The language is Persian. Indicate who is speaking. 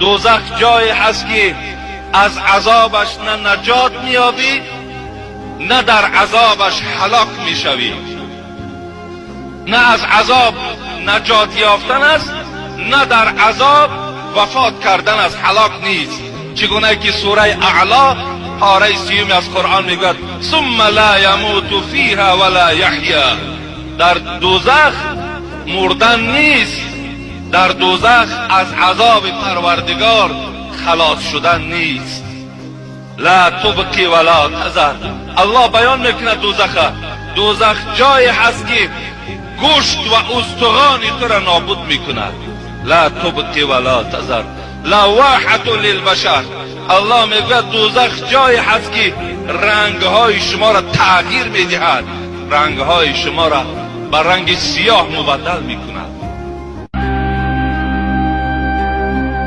Speaker 1: دوزخ جایی هست که از عذابش نه نجات میابی نه در عذابش هلاک میشوی. نه از عذاب نجات یافتن است، نه در عذاب وفات کردن از هلاک نیست. چگونه که سوره اعلا پاره 30 از قرآن میگوید ثم لا یموت فیها ولا یحیا. در دوزخ مردن نیست، در دوزخ از عذاب پروردگار خلاص شدن نیست. لا تبقی ولا تذر. الله بیان میکنه دوزخ جایی هست که گوشت و استخوان تو را نابود میکند. لا تبقی ولا تذر لواحة للبشر. الله میگه دوزخ جایی هست که رنگهای شما را تغییر میدهد، رنگهای شما را به رنگ سیاه مبدل میکند.